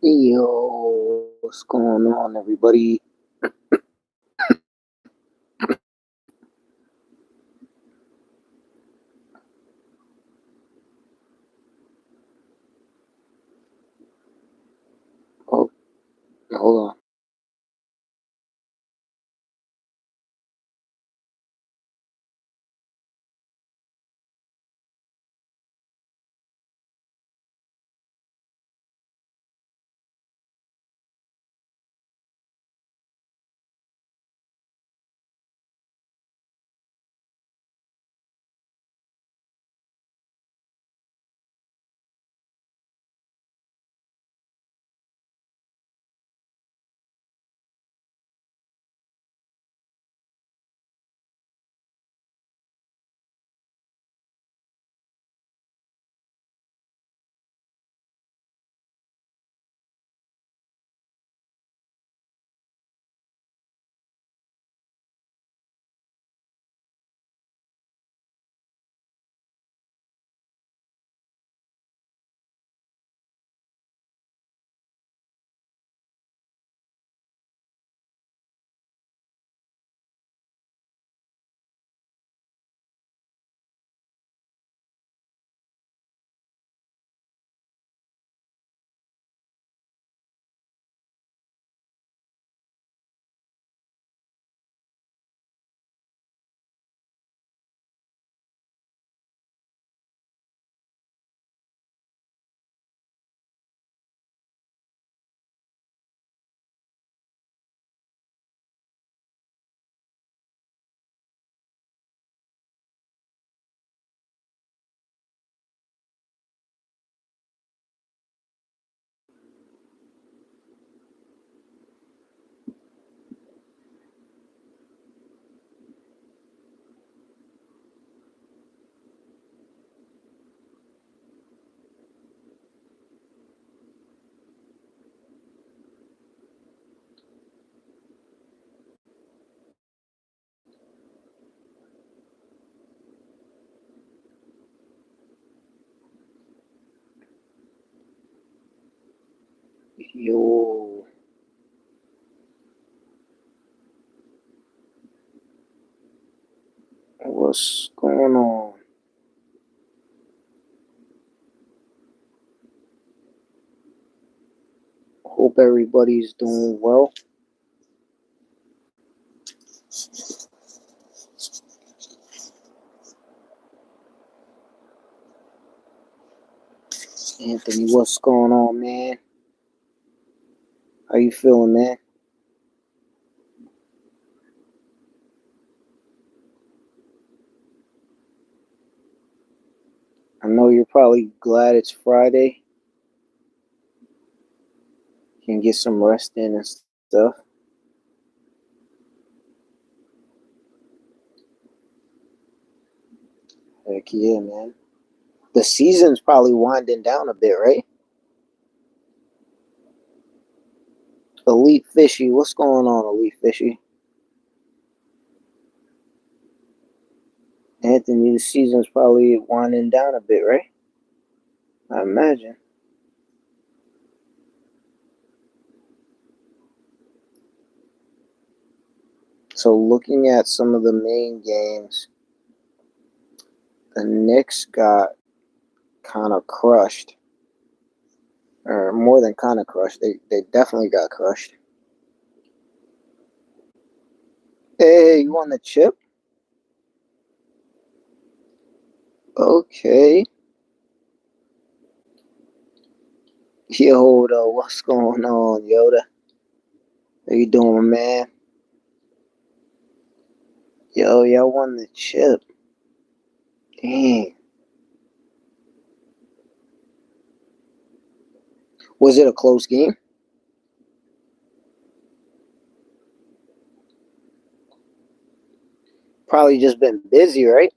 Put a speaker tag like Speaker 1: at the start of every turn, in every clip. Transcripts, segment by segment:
Speaker 1: Yo, what's going on, everybody? Oh, hold on. Yo, what's going on? Hope everybody's doing well. Anthony, what's going on, man? How you feeling, man? I know you're probably glad it's Friday. You can get some rest in and stuff. Heck yeah, man. The season's probably winding down a bit, right? Elite Fishy, what's going on, Elite Fishy? Anthony, the season's probably winding down a bit, right? I imagine. So looking at some of the main games, the Knicks got kind of crushed, or more than kind of crushed. They definitely got crushed. Hey, you want the chip? Okay. Yoda, what's going on, Yoda? How you doing, man? Yo, y'all won the chip. Dang. Was it a close game? Probably just been busy, right?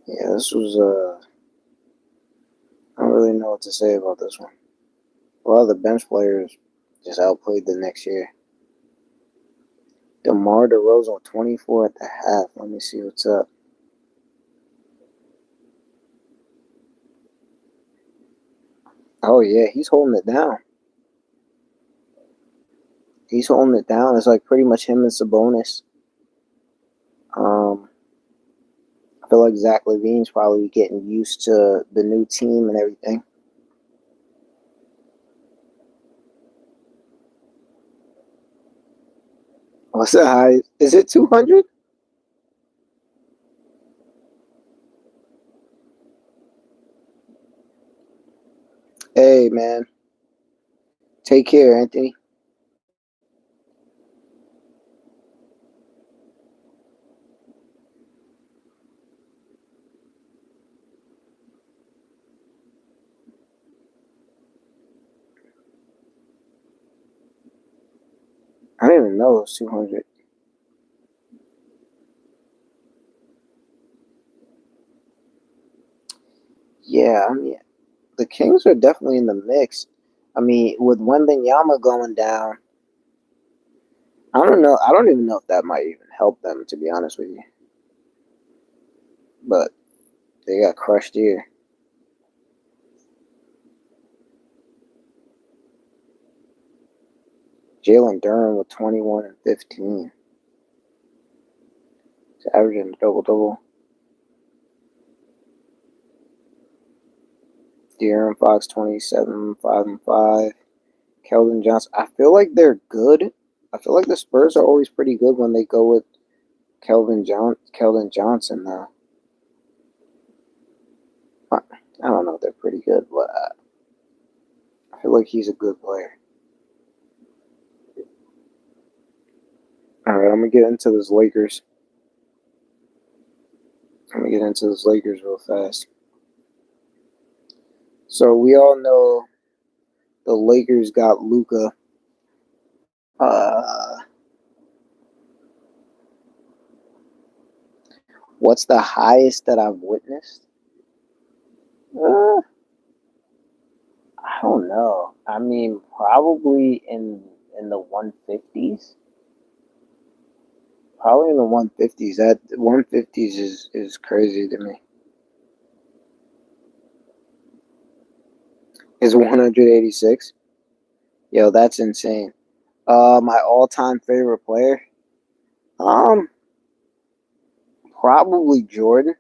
Speaker 1: Yeah, this was I don't really know what to say about this one. A lot of the bench players just outplayed the next year. DeMar DeRozan 24 at the half. Let me see what's up. Oh yeah, he's holding it down. He's holding it down. It's like pretty much him and Sabonis. Um, I feel like Zach LaVine's probably getting used to the new team and everything. What's the high? Is it 200? Hey man, take care, Anthony. I didn't even know it was 200. Yeah, I mean, the Kings are definitely in the mix. I mean, with Wembanyama going down, I don't know. I don't even know if that might even help them, to be honest with you. But they got crushed here. Jalen Duren with 21 and 15. He's averaging a double double. De'Aaron Fox 27, 5 and 5. Keldon Johnson. I feel like they're good. I feel like the Spurs are always pretty good when they go with Keldon Johnson though. I don't know if they're pretty good, but I feel like he's a good player. All right, I'm gonna get into this Lakers. I'm gonna get into this Lakers real fast. So we all know the Lakers got Luka. Uh, what's the highest that I've witnessed? Uh, I don't know. I mean, probably in the 150s. Probably in the 150s. That 150s is crazy to me. Is 186? Yo, that's insane. My all-time favorite player, um, probably Jordan.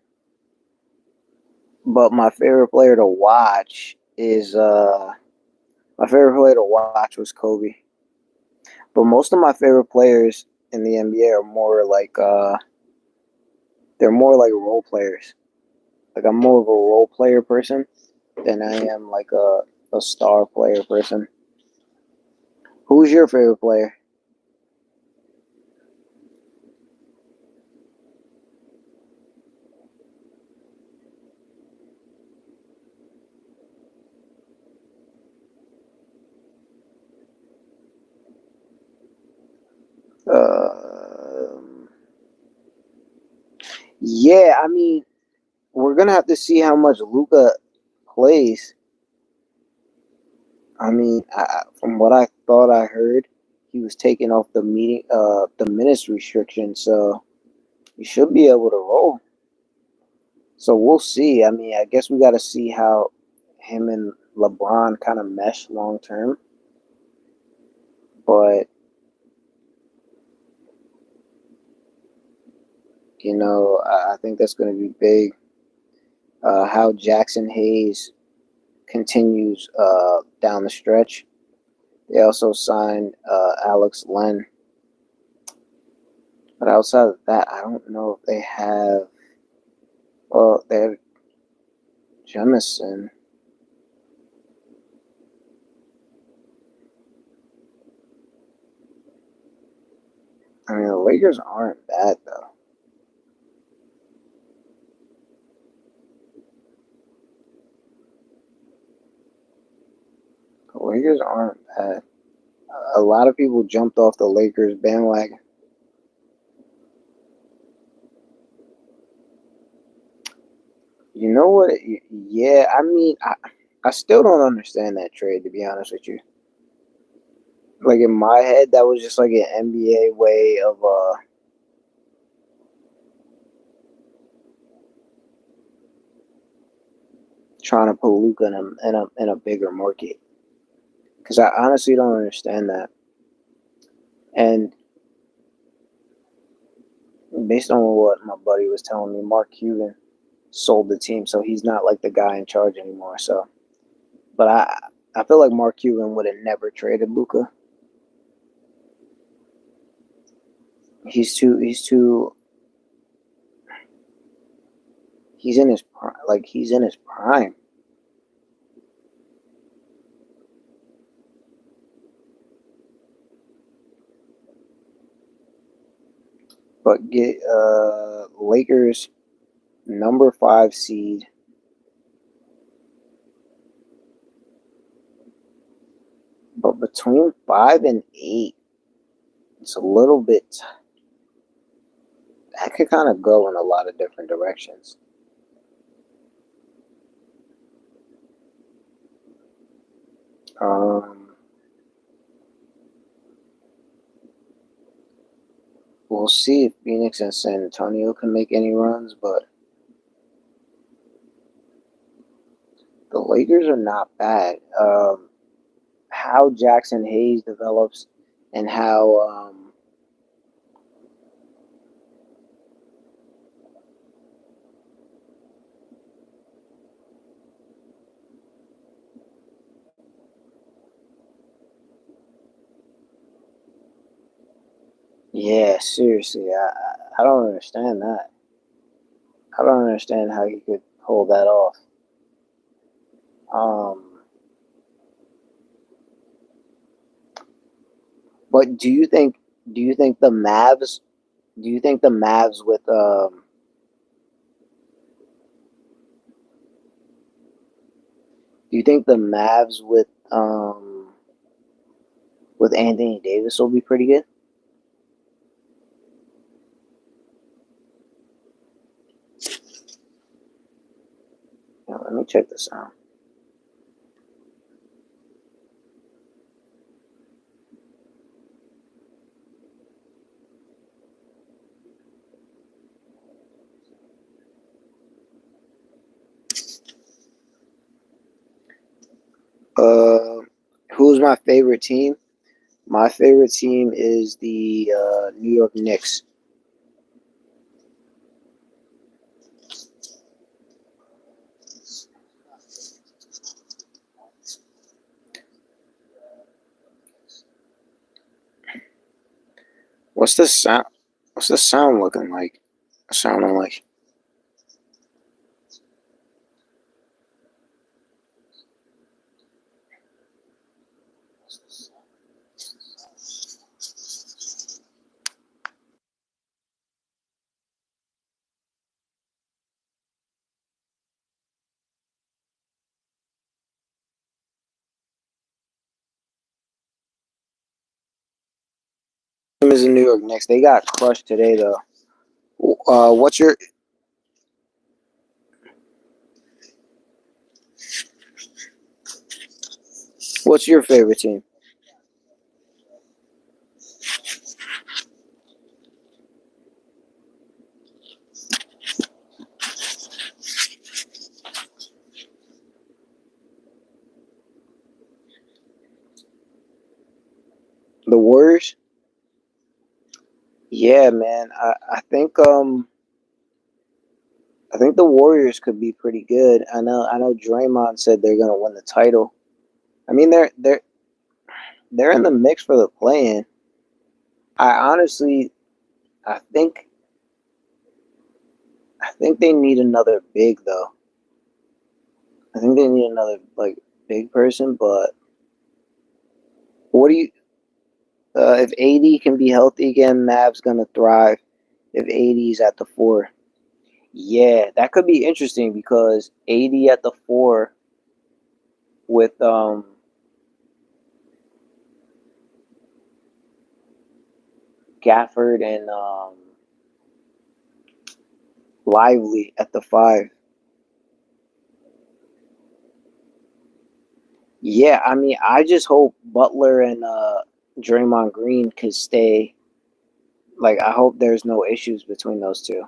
Speaker 1: But my favorite player to watch was Kobe. But most of my favorite players in the NBA are more like they're more like role players. Like I'm more of a role player person than I am like a star player person. Who's your favorite player? Um, yeah, I mean, we're gonna have to see how much Luca plays. I mean, from what I thought I heard, he was taking off the minutes restriction, so he should be able to roll. So we'll see. I mean, I guess we got to see how him and LeBron kind of mesh long term. But I think that's going to be big. How Jackson Hayes continues down the stretch. They also signed Alex Len. But outside of that, I don't know if they have. Well, they have Jemison. I mean, the Lakers aren't bad though. The Lakers aren't bad. A lot of people jumped off the Lakers bandwagon. You know what? Yeah, I mean, I still don't understand that trade, to be honest with you. Like in my head, that was just like an NBA way of trying to put Luka in a bigger market. Because I honestly don't understand that. And based on what my buddy was telling me, Mark Cuban sold the team, so he's not like the guy in charge anymore. So, but I feel like Mark Cuban would have never traded Luka. He's in his prime, like he's in his prime. But get Lakers number 5 seed. But between 5 and 8, it's a little bit. That could kind of go in a lot of different directions. Um, we'll see if Phoenix and San Antonio can make any runs, but the Lakers are not bad. How Jackson Hayes develops and how yeah, seriously, I don't understand that. I don't understand how he could pull that off. Um, but do you think the Mavs do you think the Mavs with Anthony Davis will be pretty good? Yeah, let me check this out. Uh, who's my favorite team? My favorite team is the New York Knicks. What's the sound? What's the sound looking like? Sounding like team is the New York Knicks. They got crushed today though. Uh, what's your what's your favorite team? The Warriors? Yeah, man. I think the Warriors could be pretty good. I know Draymond said they're gonna win the title. I mean they're in the mix for the play-in. I honestly I think I think they need another big though. I think they need another like big person, but what do you if AD can be healthy again, Mav's gonna thrive. If AD's at the 4. Yeah, that could be interesting because AD at the 4 with Gafford and Lively at the 5. Yeah, I mean, I just hope Butler and Draymond Green could stay. Like, I hope there's no issues between those two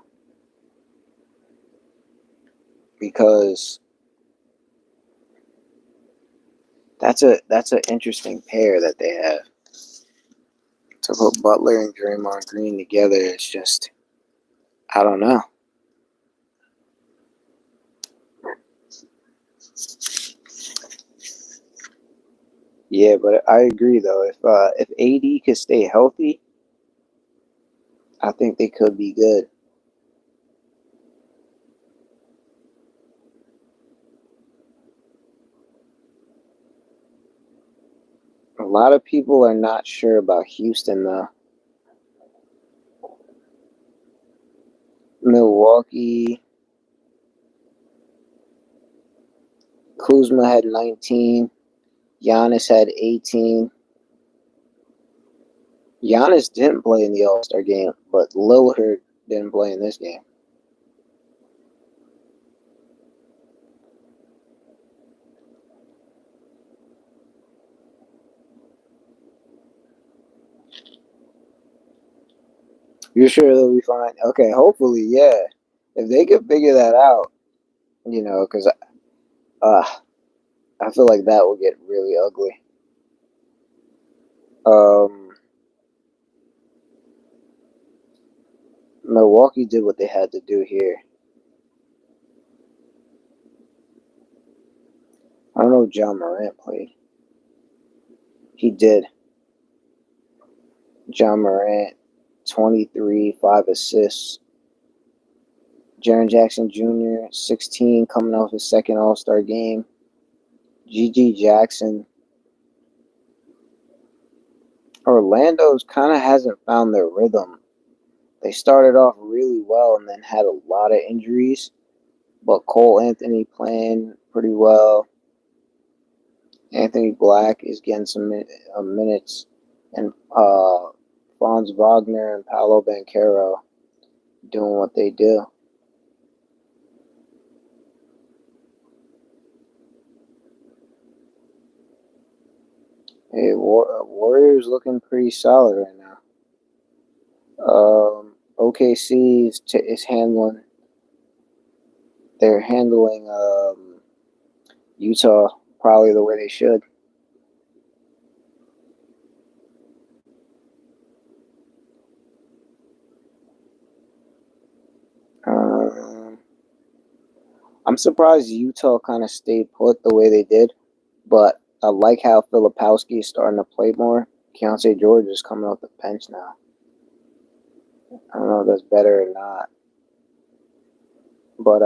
Speaker 1: because That's an interesting pair that they have. To put Butler and Draymond Green together, it's just, I don't know. Yeah, but I agree though. If AD could stay healthy, I think they could be good. A lot of people are not sure about Houston though. Milwaukee, Kuzma had 19. Giannis had 18. Giannis didn't play in the All-Star game, but Lillard didn't play in this game. You're sure they'll be fine? Okay, hopefully, yeah. If they could figure that out, because uh, I feel like that will get really ugly. Um, Milwaukee did what they had to do here. I don't know if John Morant played. He did. John Morant, 23, 5 assists. Jaren Jackson Jr., 16, coming off his second All-Star game. G.G. Jackson. Orlando's kind of hasn't found their rhythm. They started off really well and then had a lot of injuries. But Cole Anthony playing pretty well. Anthony Black is getting some minutes. And Franz Wagner and Paolo Banchero doing what they do. Hey, Warriors looking pretty solid right now. OKC is handling. They're handling Utah probably the way they should. I'm surprised Utah kind of stayed put the way they did, but I like how Filipowski is starting to play more. Keontae George is coming off the bench now. I don't know if that's better or not, but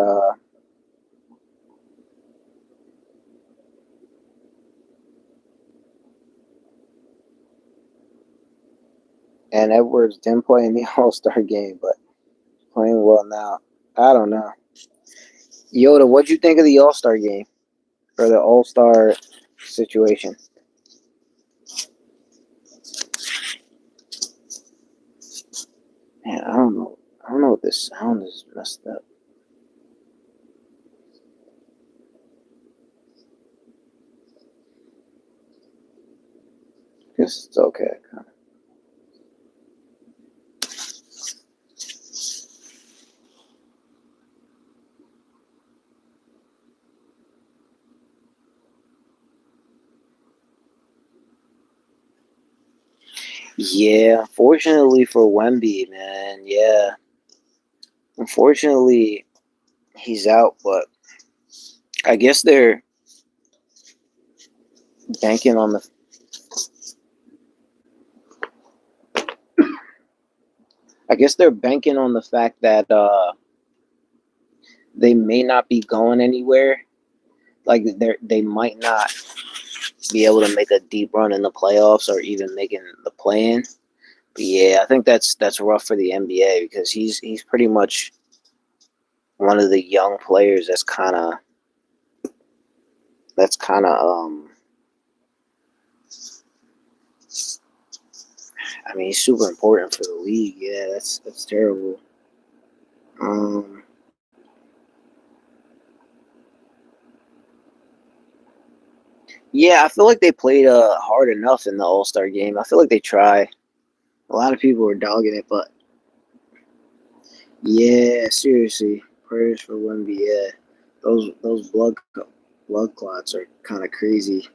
Speaker 1: and Edwards didn't play in the All-Star game, but playing well now. I don't know. Yoda, what'd you think of the All-Star game or the All-Star situation? Man, I don't know. I don't know what this sound is messed up. Guess it's okay. Yeah, unfortunately for Wemby, man. Yeah, unfortunately he's out, but I guess they're banking on the. I guess they're banking on the fact that they may not be going anywhere. Like they might not be able to make a deep run in the playoffs or even making the play-in. But yeah, I think that's rough for the NBA because he's pretty much one of the young players that's kind of. I mean, he's super important for the league. Yeah, that's terrible. Um, yeah, I feel like they played hard enough in the All-Star game. I feel like they try. A lot of people were dogging it, but yeah, seriously, prayers for Wemby. Yeah, those blood clots are kind of crazy.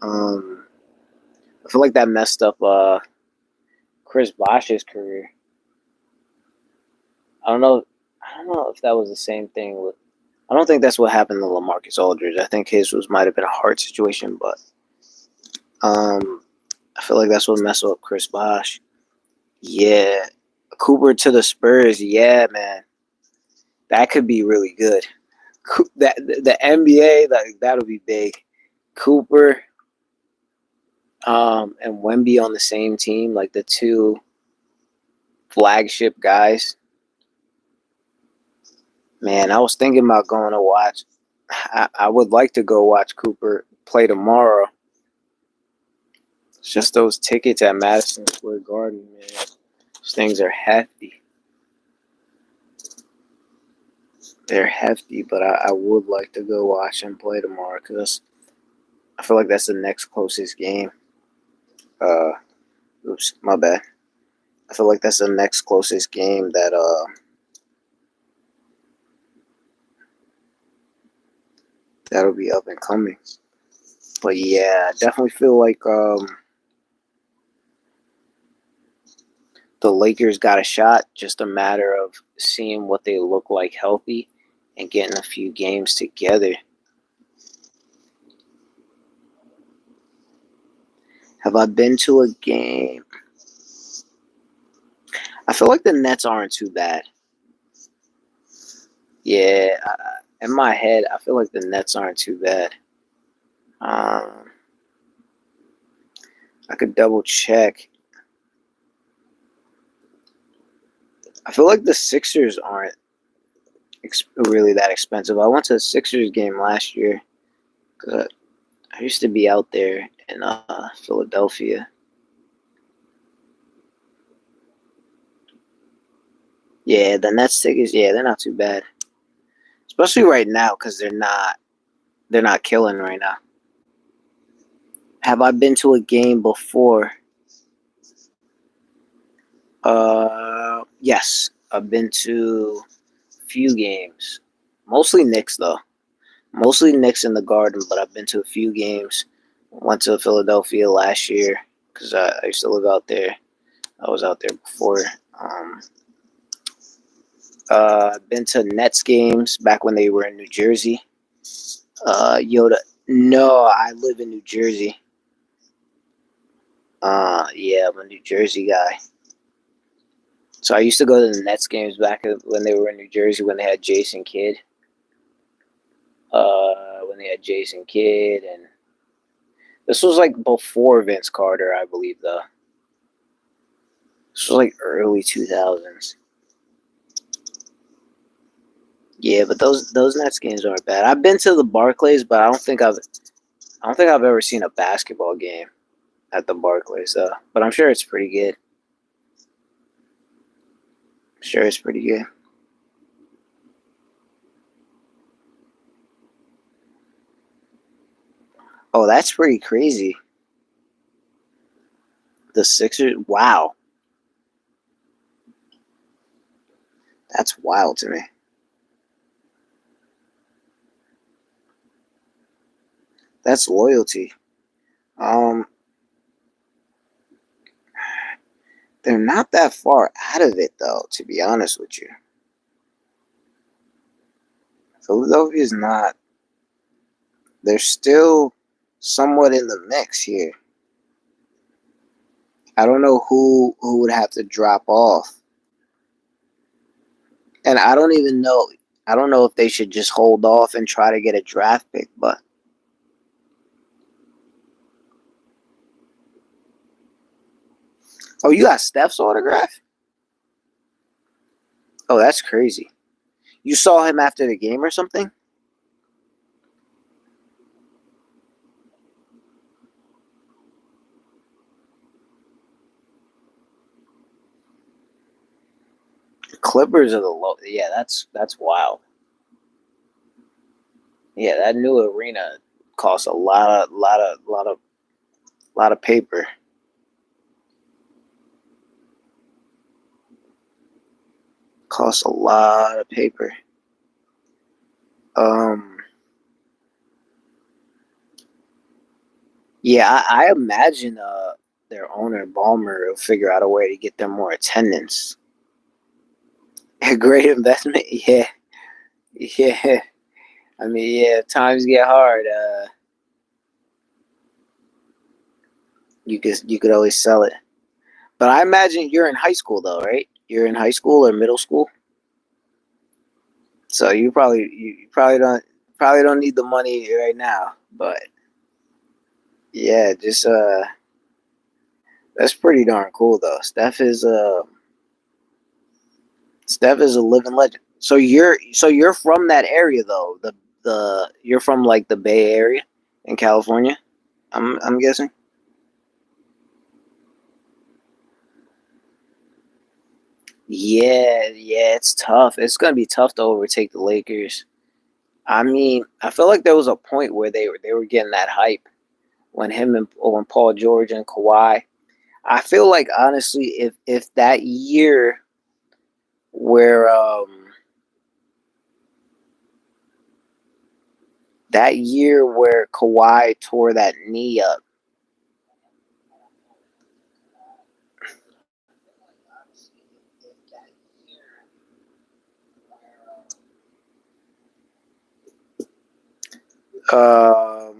Speaker 1: I feel like that messed up Chris Bosh's career. I don't know. I don't know if that was the same thing with. I don't think that's what happened to LaMarcus Aldridge. I think his might have been a heart situation, but um, I feel like that's what messed up Chris Bosh. Yeah, Cooper to the Spurs. Yeah, man, that could be really good. That the NBA, that'll be big. Cooper, and Wemby on the same team, like the two flagship guys. Man, I was thinking about going to watch. I would like to go watch Cooper play tomorrow. It's just those tickets at Madison Square Garden, man. Those things are hefty. They're hefty, but I would like to go watch him play tomorrow because I feel like that's the next closest game. Uh, Oops, my bad. I feel like that's the next closest game that'll be up and coming. But yeah, I definitely feel like the Lakers got a shot. Just a matter of seeing what they look like healthy and getting a few games together. Have I been to a game? I feel like the Nets aren't too bad. Yeah, in my head, I feel like the Nets aren't too bad. I could double check. I feel like the Sixers aren't really that expensive. I went to a Sixers game last year because I used to be out there in Philadelphia. Yeah, the Nets tickets. Yeah, they're not too bad, especially right now because they're not killing right now. Have I been to a game before? Yes, I've been to a few games. Mostly Knicks though. Mostly Knicks in the Garden, but I've been to a few games. Went to Philadelphia last year because I used to live out there. I was out there before. Um, I've been to Nets games back when they were in New Jersey. Yoda. No, I live in New Jersey. Yeah, I'm a New Jersey guy. So I used to go to the Nets games back when they were in New Jersey when they had Jason Kidd. And this was like before Vince Carter, I believe, though. This was like early 2000s. Yeah, but those Nets games aren't bad. I've been to the Barclays, but I don't think I've ever seen a basketball game at the Barclays, though. But I'm sure it's pretty good. I'm sure it's pretty good. Oh, that's pretty crazy. The Sixers. Wow, that's wild to me. That's loyalty. Um, they're not that far out of it, though. To be honest with you, Philadelphia's not. They're still somewhat in the mix here. I don't know who would have to drop off, and I don't even know. I don't know if they should just hold off and try to get a draft pick. But oh, you got Steph's autograph? Oh, that's crazy. You saw him after the game or something? Clippers are the low. Yeah, that's wild. Yeah, that new arena costs a lot of paper. Costs a lot of paper. Um, Yeah, I imagine their owner Balmer will figure out a way to get them more attendance. A great investment, yeah, yeah. I mean, yeah, if times get hard. You could always sell it. But I imagine you're in high school though, right? You're in high school or middle school, so you probably don't need the money right now. But yeah, just that's pretty darn cool though. Steph is a living legend. So you're from that area though. The you're from like the Bay Area in California. I'm guessing. Yeah, yeah, it's tough. It's gonna be tough to overtake the Lakers. I mean, I feel like there was a point where they were getting that hype when Paul George and Kawhi. I feel like honestly, if that year where Kawhi tore that knee up. Um,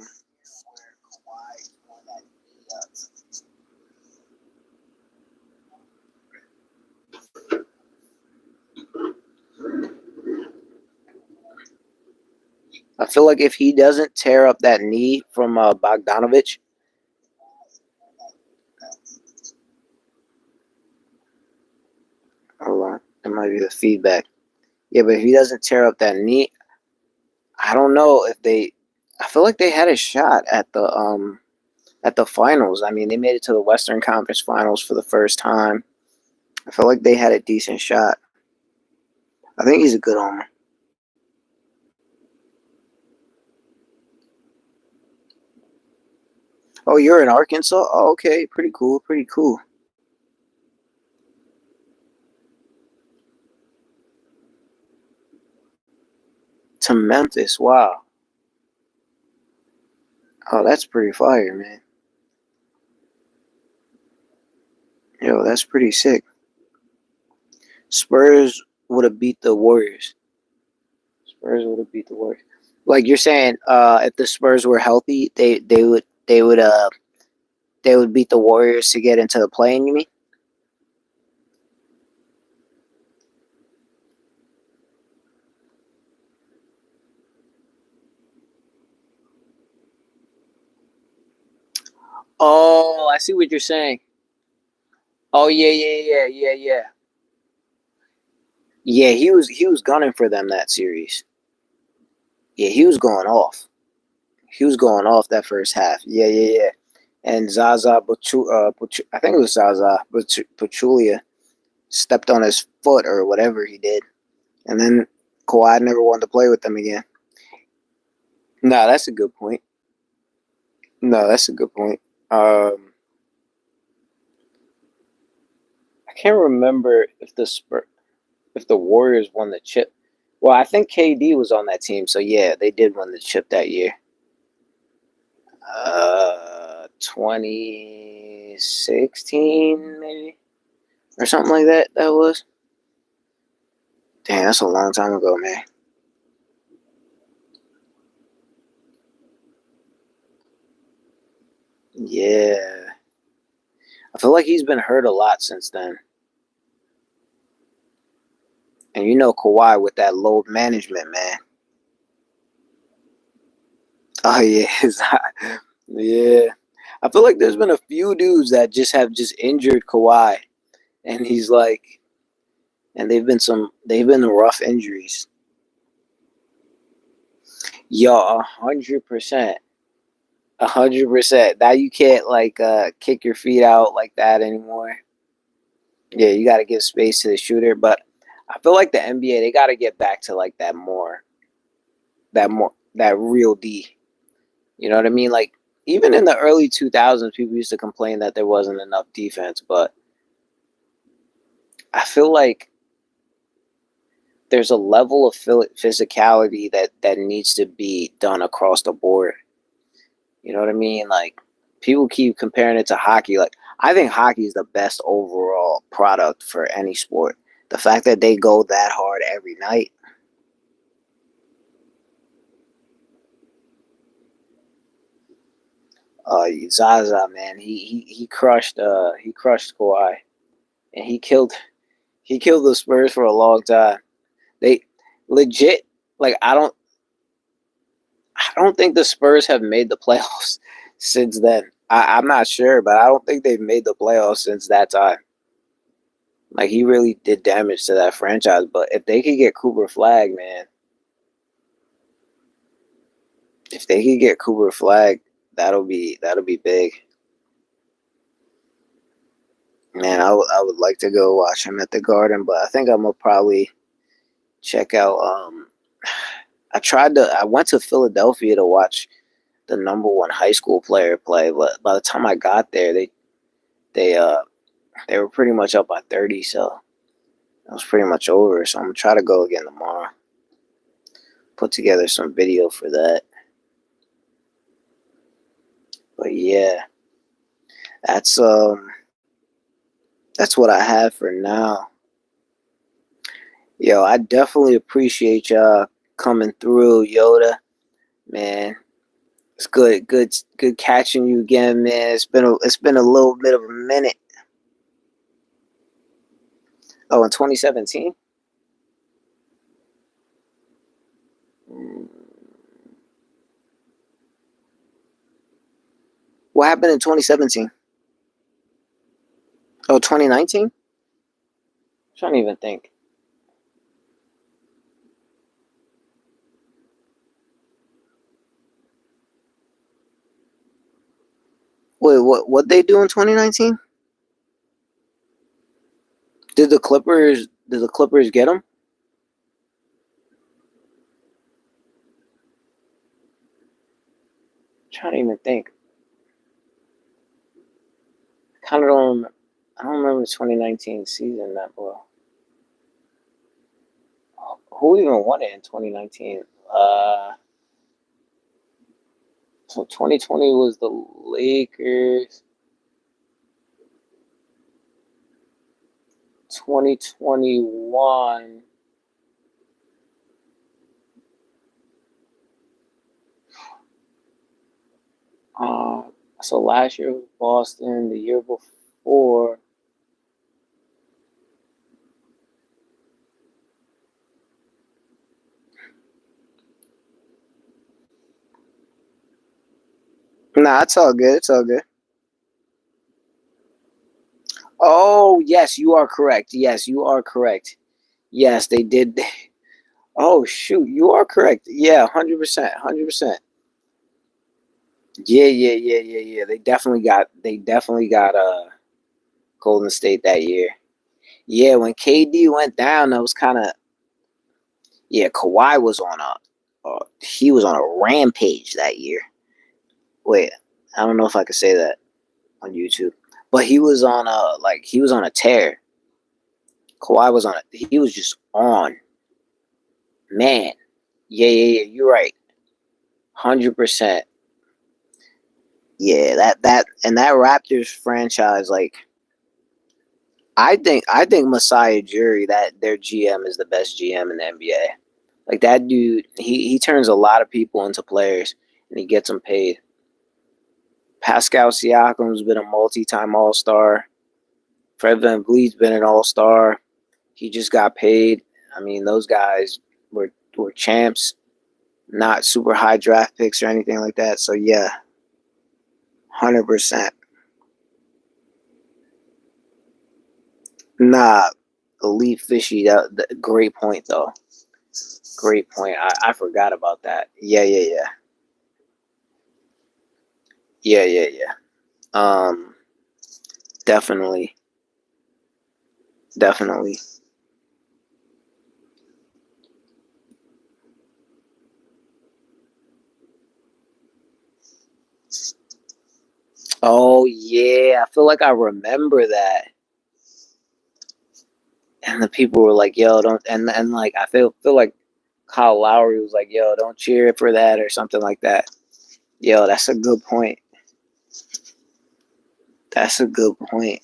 Speaker 1: I feel like if he doesn't tear up that knee from Bogdanovich, hold on, that might be the feedback. Yeah, but if he doesn't tear up that knee, I don't know if they. I feel like they had a shot at the finals. I mean, they made it to the Western Conference Finals for the first time. I feel like they had a decent shot. I think he's a good owner. Oh, you're in Arkansas? Oh, okay, pretty cool, pretty cool. To Memphis, wow. Oh, that's pretty fire, man. Yo, that's pretty sick. Spurs would have beat the Warriors. Spurs would have beat the Warriors. Like you're saying, if the Spurs were healthy, they would beat the Warriors to get into the play-in. You mean? Oh, I see what you're saying. Oh yeah, yeah, yeah, yeah, yeah. Yeah, he was gunning for them that series. Yeah, he was going off. He was going off that first half. Yeah, yeah, yeah. And I think it was Zaza Pachulia stepped on his foot or whatever he did, and then Kawhi never wanted to play with them again. No, that's a good point. No, that's a good point. Um, I can't remember if the Warriors won the chip. Well, I think KD was on that team, so yeah, they did win the chip that year. 2016 maybe or something like that. That was. Damn, that's a long time ago, man. Yeah, I feel like he's been hurt a lot since then. And you know Kawhi with that load management, man. Oh yeah, yeah. I feel like there's been a few dudes that just injured Kawhi, and he's like, and they've been rough injuries. Yo, 100%, 100%. Now you can't like kick your feet out like that anymore. Yeah, you got to give space to the shooter, but I feel like the NBA they got to get back to like that real D. You know what I mean? Like even in the early 2000s, people used to complain that there wasn't enough defense, but I feel like there's a level of physicality that needs to be done across the board. You know what I mean? Like people keep comparing it to hockey. Like, I think hockey is the best overall product for any sport. The fact that they go that hard every night. Zaza, man, he crushed Kawhi, and he killed the Spurs for a long time. They legit, like, I don't think the Spurs have made the playoffs since then. I'm not sure, but I don't think they've made the playoffs since that time. Like, he really did damage to that franchise. But if they could get Cooper Flag, man, if they could get Cooper Flag, that'll be big. Man, I would like to go watch him at the Garden, but I think I'm gonna probably check out. I went to Philadelphia to watch the number one high school player play, but by the time I got there, they uh they were pretty much up by 30, so it was pretty much over. So I'm gonna try to go again tomorrow. Put together some video for that. But yeah, that's that's what I have for now. Yo, I definitely appreciate y'all coming through, Yoda. Man, it's good catching you again, man. It's been a little bit of a minute. Oh, in 2017. What happened in 2017? Oh, 2019? Trying to even think. Wait, what they do in 2019? Did the Clippers get them? Trying to even think. Kind of don't. I don't remember the 2019 season that well. Who even won it in 2019? So 2020 was the Lakers. 2021. Uh, so last year was Boston. The year before. Nah, it's all good. It's all good. Oh, yes, you are correct. Yes, you are correct. Yes, they did. Oh, shoot, you are correct. Yeah, 100%. 100%. Yeah. They definitely got Golden State that year. Yeah, when KD went down, that was kind of yeah. Kawhi was on he was on a rampage that year. Wait, I don't know if I could say that on YouTube, but he was on he was on a tear. Kawhi was on he was just on, man. Yeah. You're right, 100%. Yeah, that and that Raptors franchise, like, I think Masai Ujiri, that their GM, is the best GM in the NBA. Like, that dude, he turns a lot of people into players, and he gets them paid. Pascal Siakam's been a multi-time All-Star. Fred VanVleet's been an All-Star. He just got paid. I mean, those guys were champs, not super high draft picks or anything like that. So yeah, 100%. Nah, elite fishy. Great point though. Great point. I forgot about that. Yeah. Um, definitely, definitely. Oh yeah, I feel like I remember that. And the people were like, "Yo, don't," and like I feel like Kyle Lowry was like, "Yo, don't cheer for that," or something like that. Yo, that's a good point. That's a good point.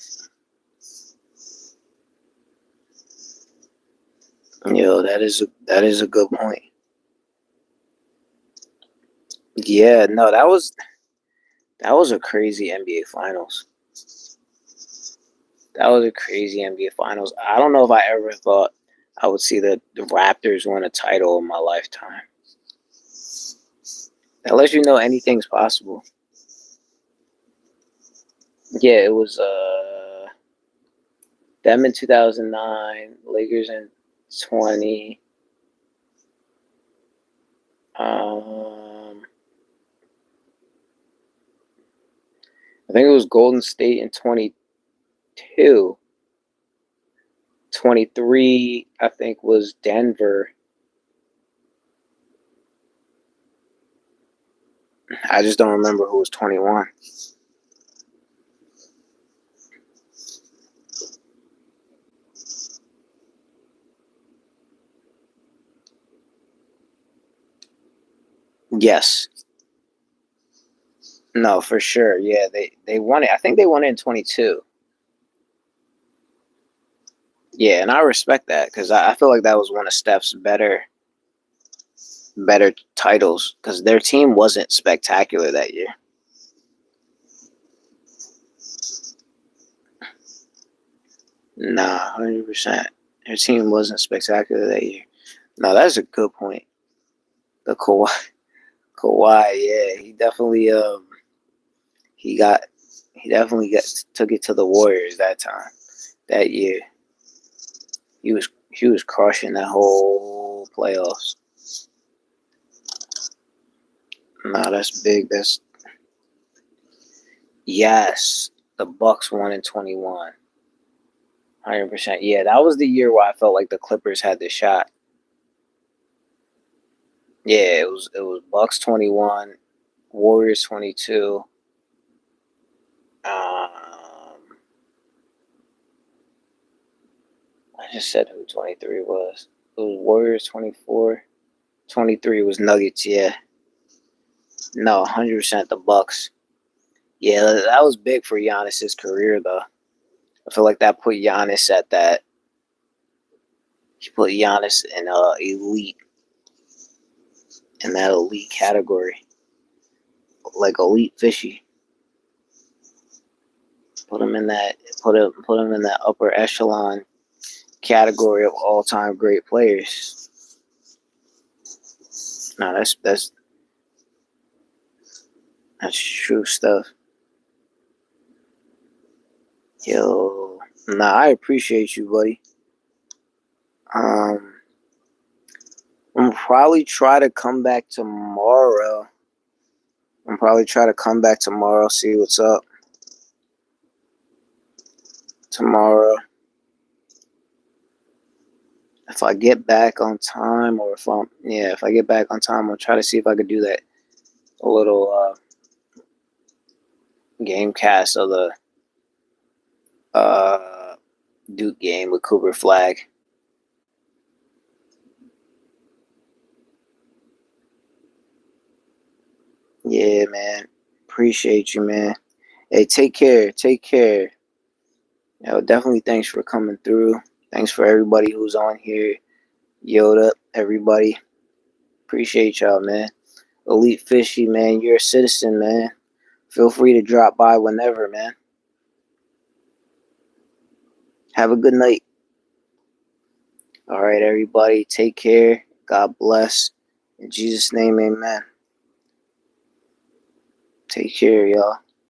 Speaker 1: Yo, that is a good point. Yeah, no, that was a crazy NBA Finals. That was a crazy NBA Finals. I don't know if I ever thought I would see the Raptors win a title in my lifetime. That lets you know anything's possible. Yeah, it was them in 2009, Lakers in 20. I think it was Golden State in 22. 23, I think, was Denver. I just don't remember who was 21. Yes. No, for sure. Yeah, they won it. I think they won it in 22. Yeah, and I respect that because I feel like that was one of Steph's better titles because their team wasn't spectacular that year. Nah, 100%. Their team wasn't spectacular that year. No, that's a good point. The Kawhi, yeah, he got he definitely took it to the Warriors that time that year. He was crushing that whole playoffs. No, that's big. That's yes. The Bucks won in 21. 100%. Yeah, that was the year where I felt like the Clippers had the shot. Yeah, it was Bucks 21, Warriors 22. I just said who 23 was. It was Warriors 24. 23 was Nuggets. Yeah, no, 100% the Bucks. Yeah, that was big for Giannis's career though. I feel like that put Giannis at that. He put Giannis in that elite category, like elite fishy. Put him in that. Put him in that upper echelon category of all time great players. No, that's true stuff. Yo, nah, I appreciate you, buddy. Um, I'm probably try to come back tomorrow. See what's up tomorrow. If I get back on time, or if I get back on time, I'll try to see if I could do that a little game cast of the uh Duke game with Cooper Flag. Yeah, man. Appreciate you, man. Hey, take care. Take care. Definitely thanks for coming through. Thanks for everybody who's on here. Yoda, everybody. Appreciate y'all, man. Elite Fishy, man. You're a citizen, man. Feel free to drop by whenever, man. Have a good night. All right, everybody. Take care. God bless. In Jesus' name, amen. Take care, y'all.